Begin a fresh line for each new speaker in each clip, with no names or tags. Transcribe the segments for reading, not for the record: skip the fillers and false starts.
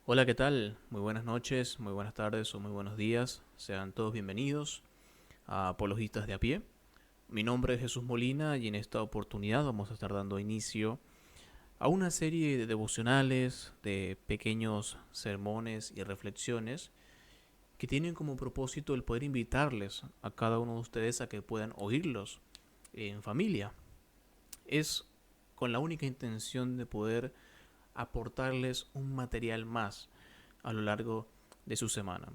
Hola, ¿qué tal? Muy buenas noches, muy buenas tardes o muy buenos días. Sean todos bienvenidos a Apologistas de a pie. Mi nombre es Jesús Molina y en esta oportunidad vamos a estar dando inicio a una serie de devocionales, de pequeños sermones y reflexiones que tienen como propósito el poder invitarles a cada uno de ustedes a que puedan oírlos en familia. Es con la única intención de poder aportarles un material más a lo largo de su semana.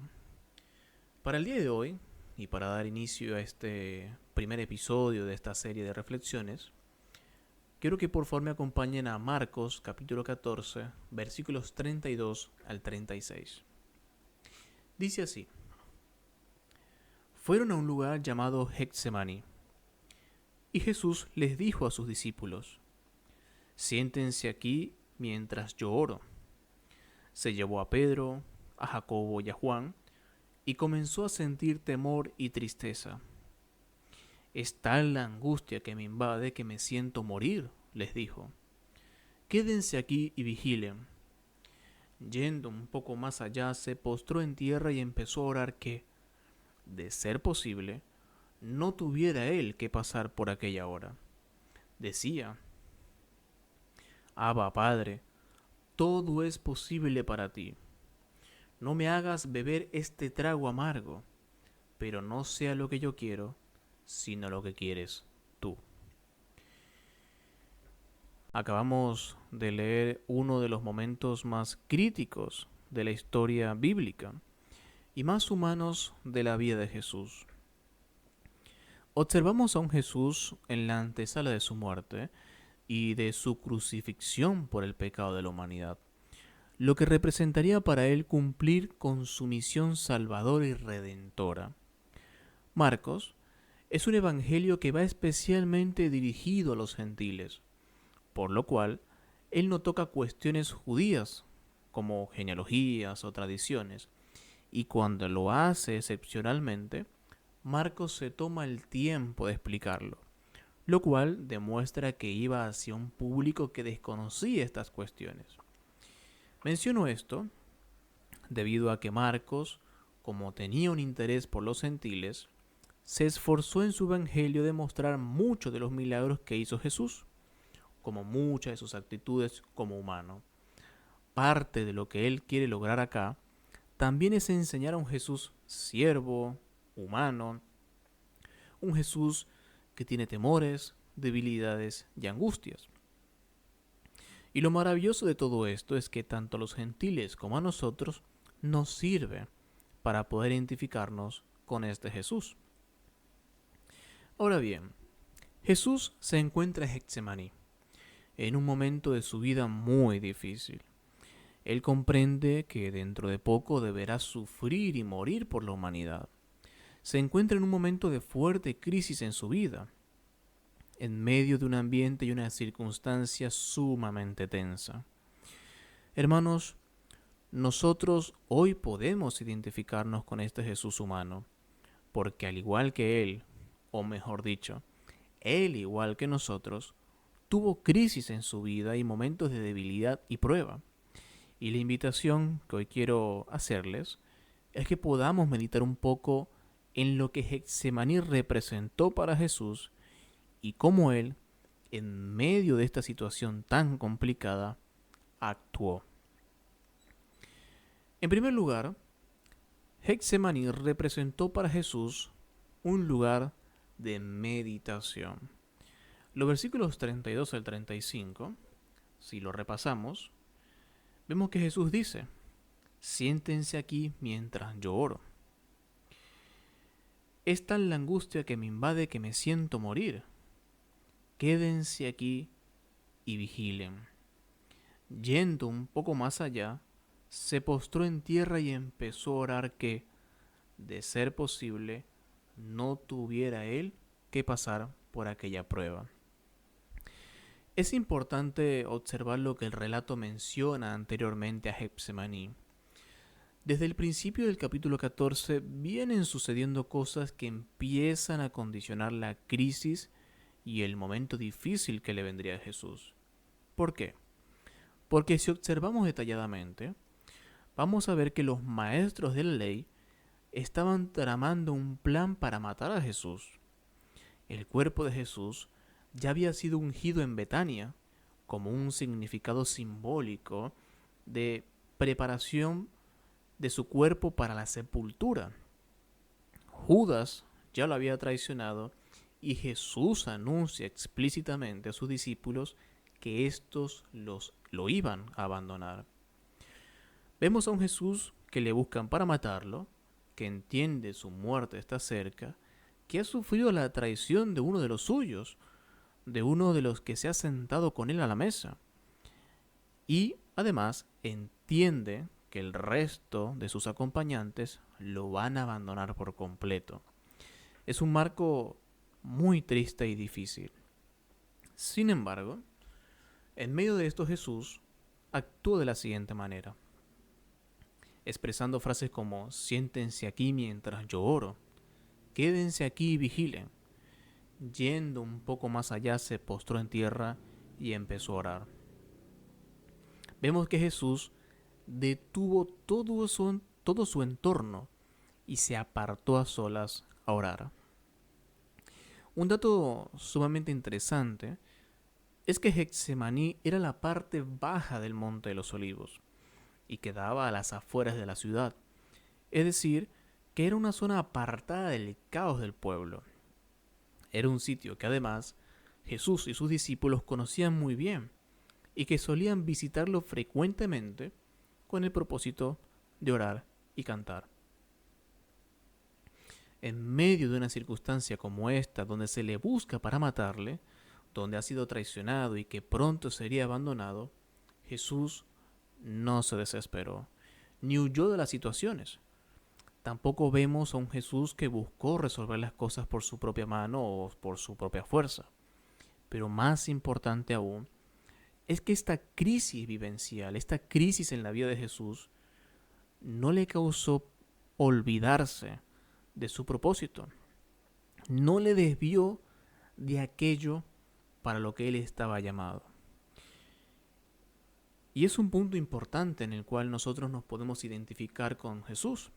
Para el día de hoy, y para dar inicio a este primer episodio de esta serie de reflexiones, quiero que por favor me acompañen a Marcos capítulo 14, versículos 32 al 36. Dice así: Fueron a un lugar llamado Getsemaní, y Jesús les dijo a sus discípulos: Siéntense aquí mientras yo oro. Se llevó a Pedro, a Jacobo y a Juan, y comenzó a sentir temor y tristeza. Es tal la angustia que me invade que me siento morir, les dijo. Quédense aquí y vigilen. Yendo un poco más allá, se postró en tierra y empezó a orar que, de ser posible, no tuviera él que pasar por aquella hora. Decía: Abba, Padre, todo es posible para ti. No me hagas beber este trago amargo, pero no sea lo que yo quiero, sino lo que quieres tú. Acabamos de leer uno de los momentos más críticos de la historia bíblica y más humanos de la vida de Jesús. Observamos a un Jesús en la antesala de su muerte y de su crucifixión por el pecado de la humanidad, lo que representaría para él cumplir con su misión salvadora y redentora. Marcos es un evangelio que va especialmente dirigido a los gentiles, por lo cual él no toca cuestiones judías como genealogías o tradiciones, y cuando lo hace excepcionalmente, Marcos se toma el tiempo de explicarlo, lo cual demuestra que iba hacia un público que desconocía estas cuestiones. Menciono esto debido a que Marcos, como tenía un interés por los gentiles, se esforzó en su evangelio de mostrar muchos de los milagros que hizo Jesús, como muchas de sus actitudes como humano. Parte de lo que él quiere lograr acá también es enseñar a un Jesús siervo, humano, un Jesús que tiene temores, debilidades y angustias. Y lo maravilloso de todo esto es que tanto a los gentiles como a nosotros nos sirve para poder identificarnos con este Jesús. Ahora bien, Jesús se encuentra en Getsemaní, en un momento de su vida muy difícil. Él comprende que dentro de poco deberá sufrir y morir por la humanidad. Se encuentra en un momento de fuerte crisis en su vida, en medio de un ambiente y una circunstancia sumamente tensa. Hermanos, nosotros hoy podemos identificarnos con este Jesús humano, porque al igual que Él, o mejor dicho, Él igual que nosotros, tuvo crisis en su vida y momentos de debilidad y prueba. Y la invitación que hoy quiero hacerles es que podamos meditar un poco en lo que Getsemaní representó para Jesús y cómo Él, en medio de esta situación tan complicada, actuó. En primer lugar, Getsemaní representó para Jesús un lugar de meditación. Los versículos 32 al 35, si lo repasamos, vemos que Jesús dice: Siéntense aquí mientras yo oro. Es tal la angustia que me invade que me siento morir. Quédense aquí y vigilen. Yendo un poco más allá, se postró en tierra y empezó a orar que, de ser posible, no tuviera él que pasar por aquella prueba. Es importante observar lo que el relato menciona anteriormente a Getsemaní. Desde el principio del capítulo 14 vienen sucediendo cosas que empiezan a condicionar la crisis y el momento difícil que le vendría a Jesús. ¿Por qué? Porque si observamos detalladamente, vamos a ver que los maestros de la ley estaban tramando un plan para matar a Jesús. El cuerpo de Jesús ya había sido ungido en Betania como un significado simbólico de preparación de su cuerpo para la sepultura. Judas ya lo había traicionado y Jesús anuncia explícitamente a sus discípulos que éstos lo iban a abandonar. Vemos a un Jesús que le buscan para matarlo, que entiende su muerte está cerca, que ha sufrido la traición de uno de los suyos, de uno de los que se ha sentado con él a la mesa. Y además entiende que el resto de sus acompañantes lo van a abandonar por completo. Es un marco muy triste y difícil. Sin embargo, en medio de esto Jesús actúa de la siguiente manera, expresando frases como siéntense aquí mientras yo oro, quédense aquí y vigilen. Yendo un poco más allá se postró en tierra y empezó a orar. Vemos que Jesús detuvo todo su entorno y se apartó a solas a orar. Un dato sumamente interesante es que Getsemaní era la parte baja del Monte de los Olivos y quedaba a las afueras de la ciudad, es decir, que era una zona apartada del caos del pueblo. Era un sitio que además Jesús y sus discípulos conocían muy bien y que solían visitarlo frecuentemente con el propósito de orar y cantar. En medio de una circunstancia como esta, donde se le busca para matarle, donde ha sido traicionado y que pronto sería abandonado, Jesús no se desesperó, ni huyó de las situaciones. Tampoco vemos a un Jesús que buscó resolver las cosas por su propia mano o por su propia fuerza. Pero más importante aún, es que esta crisis vivencial, esta crisis en la vida de Jesús, no le causó olvidarse de su propósito. No le desvió de aquello para lo que él estaba llamado. Y es un punto importante en el cual nosotros nos podemos identificar con Jesús,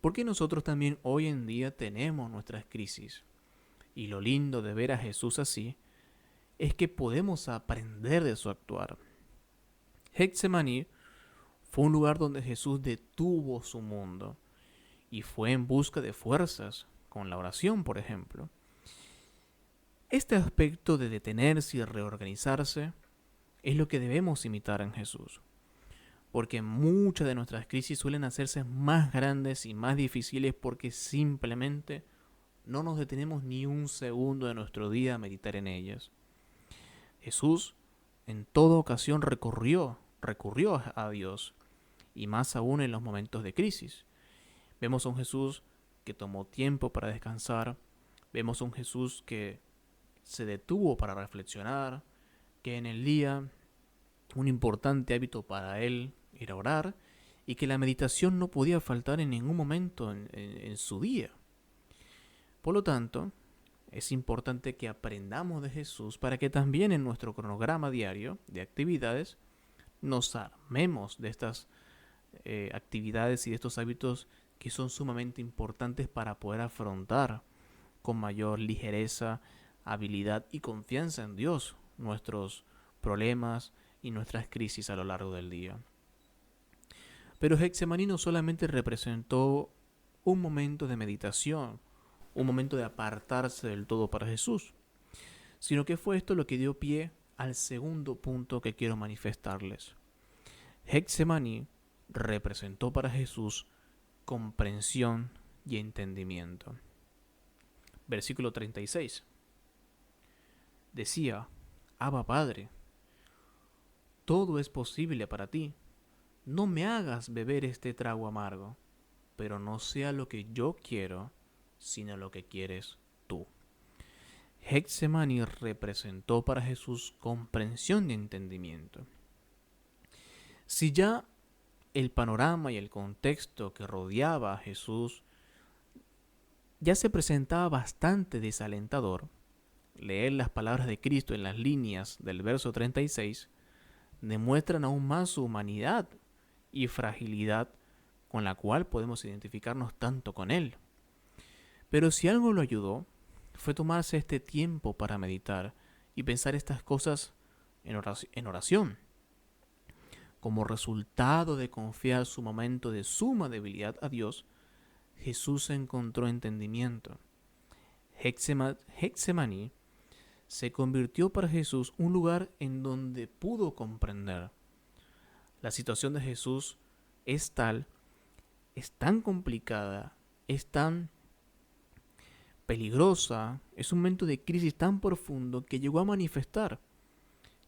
porque nosotros también hoy en día tenemos nuestras crisis. Y lo lindo de ver a Jesús así es que podemos aprender de su actuar. Getsemaní fue un lugar donde Jesús detuvo su mundo y fue en busca de fuerzas, con la oración, por ejemplo. Este aspecto de detenerse y reorganizarse es lo que debemos imitar en Jesús, porque muchas de nuestras crisis suelen hacerse más grandes y más difíciles porque simplemente no nos detenemos ni un segundo de nuestro día a meditar en ellas. Jesús en toda ocasión recurrió a Dios, y más aún en los momentos de crisis. Vemos a un Jesús que tomó tiempo para descansar, vemos a un Jesús que se detuvo para reflexionar, que en el día un importante hábito para él era orar, y que la meditación no podía faltar en ningún momento en su día. Por lo tanto, es importante que aprendamos de Jesús para que también en nuestro cronograma diario de actividades nos armemos de estas actividades y de estos hábitos que son sumamente importantes para poder afrontar con mayor ligereza, habilidad y confianza en Dios nuestros problemas y nuestras crisis a lo largo del día. Pero Getsemaní no solamente representó un momento de meditación, un momento de apartarse del todo para Jesús, sino que fue esto lo que dio pie al segundo punto que quiero manifestarles. Getsemaní representó para Jesús comprensión y entendimiento. Versículo 36. Decía, Abba Padre, todo es posible para ti. No me hagas beber este trago amargo, pero no sea lo que yo quiero, sino lo que quieres tú. Getsemaní representó para Jesús comprensión y entendimiento. Si ya el panorama y el contexto que rodeaba a Jesús ya se presentaba bastante desalentador, leer las palabras de Cristo en las líneas del verso 36 demuestran aún más su humanidad y fragilidad con la cual podemos identificarnos tanto con él. Pero si algo lo ayudó, fue tomarse este tiempo para meditar y pensar estas cosas en oración. Como resultado de confiar su momento de suma debilidad a Dios, Jesús encontró entendimiento. Getsemaní se convirtió para Jesús un lugar en donde pudo comprender. La situación de Jesús es tan complicada, es tan peligrosa, es un momento de crisis tan profundo que llegó a manifestar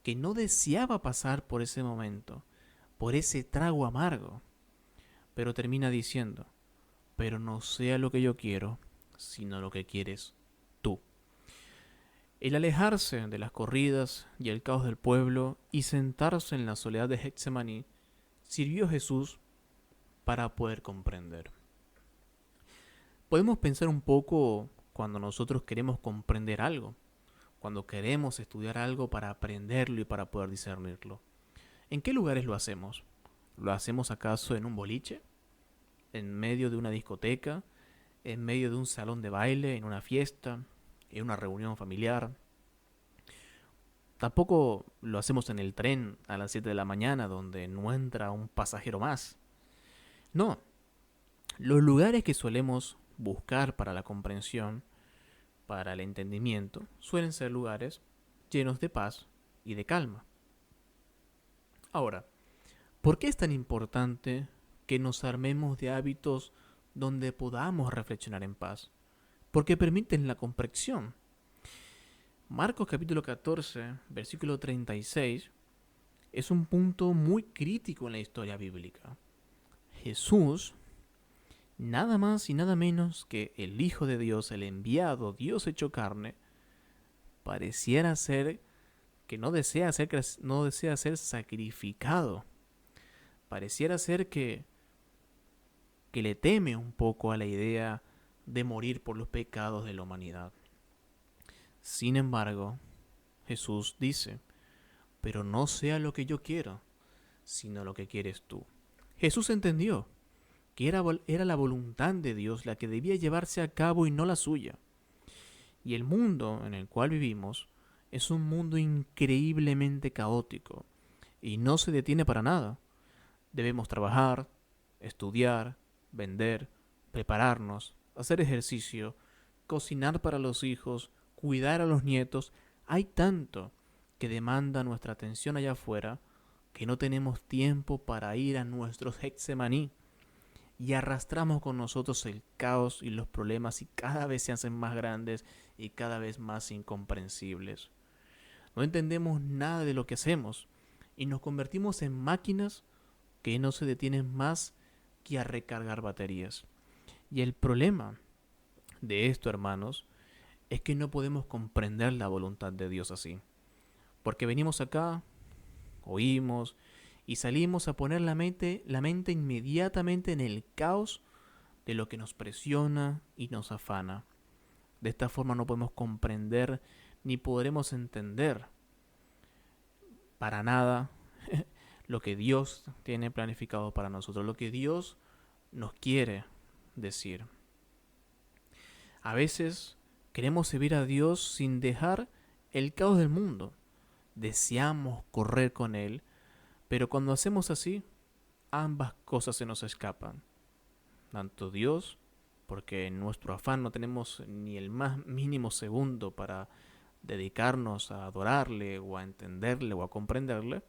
que no deseaba pasar por ese momento, por ese trago amargo. Pero termina diciendo, pero no sea lo que yo quiero, sino lo que quieres tú. El alejarse de las corridas y el caos del pueblo y sentarse en la soledad de Getsemaní sirvió a Jesús para poder comprender. Podemos pensar un poco cuando nosotros queremos comprender algo, cuando queremos estudiar algo para aprenderlo y para poder discernirlo. ¿En qué lugares lo hacemos? ¿Lo hacemos acaso en un boliche? ¿En medio de una discoteca? ¿En medio de un salón de baile? ¿En una fiesta? ¿En una reunión familiar? Tampoco lo hacemos en el tren a las 7 de la mañana donde no entra un pasajero más. No, los lugares que solemos buscar para la comprensión, para el entendimiento, suelen ser lugares llenos de paz y de calma. Ahora, ¿por qué es tan importante que nos armemos de hábitos donde podamos reflexionar en paz? Porque permiten la comprensión. Marcos capítulo 14, versículo 36, es un punto muy crítico en la historia bíblica. Jesús, nada más y nada menos que el Hijo de Dios, el enviado, Dios hecho carne, pareciera ser que no desea ser sacrificado. Pareciera ser que le teme un poco a la idea de morir por los pecados de la humanidad. Sin embargo, Jesús dice, pero no sea lo que yo quiero, sino lo que quieres tú. Jesús entendió que era la voluntad de Dios la que debía llevarse a cabo y no la suya. Y el mundo en el cual vivimos es un mundo increíblemente caótico y no se detiene para nada. Debemos trabajar, estudiar, vender, prepararnos, hacer ejercicio, cocinar para los hijos, cuidar a los nietos. Hay tanto que demanda nuestra atención allá afuera que no tenemos tiempo para ir a nuestros Getsemaní y arrastramos con nosotros el caos y los problemas y cada vez se hacen más grandes y cada vez más incomprensibles. No entendemos nada de lo que hacemos y nos convertimos en máquinas que no se detienen más que a recargar baterías. Y el problema de esto, hermanos, es que no podemos comprender la voluntad de Dios así. Porque venimos acá, oímos y salimos a poner la mente inmediatamente en el caos de lo que nos presiona y nos afana. De esta forma no podemos comprender ni podremos entender para nada lo que Dios tiene planificado para nosotros, lo que Dios nos quiere decir. A veces queremos servir a Dios sin dejar el caos del mundo. Deseamos correr con Él, pero cuando hacemos así, ambas cosas se nos escapan. Tanto Dios, porque en nuestro afán no tenemos ni el más mínimo segundo para dedicarnos a adorarle o a entenderle o a comprenderle,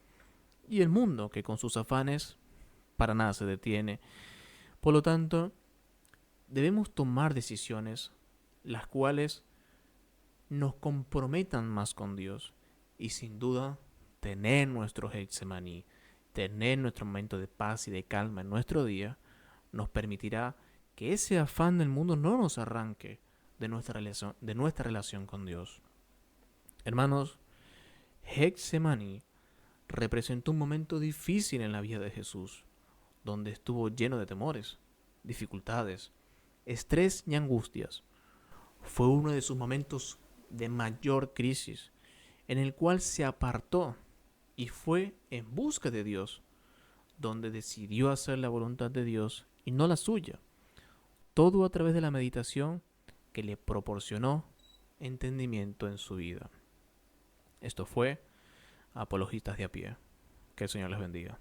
y el mundo, que con sus afanes para nada se detiene. Por lo tanto, debemos tomar decisiones las cuales nos comprometan más con Dios y sin duda tener nuestro Getsemaní, tener nuestro momento de paz y de calma en nuestro día, nos permitirá que ese afán del mundo no nos arranque de nuestra relación con Dios. Hermanos, Getsemaní representó un momento difícil en la vida de Jesús, donde estuvo lleno de temores, dificultades, estrés y angustias. Fue uno de sus momentos de mayor crisis, en el cual se apartó y fue en busca de Dios, donde decidió hacer la voluntad de Dios y no la suya. Todo a través de la meditación que le proporcionó entendimiento en su vida. Esto fue Apologistas de a pie. Que el Señor les bendiga.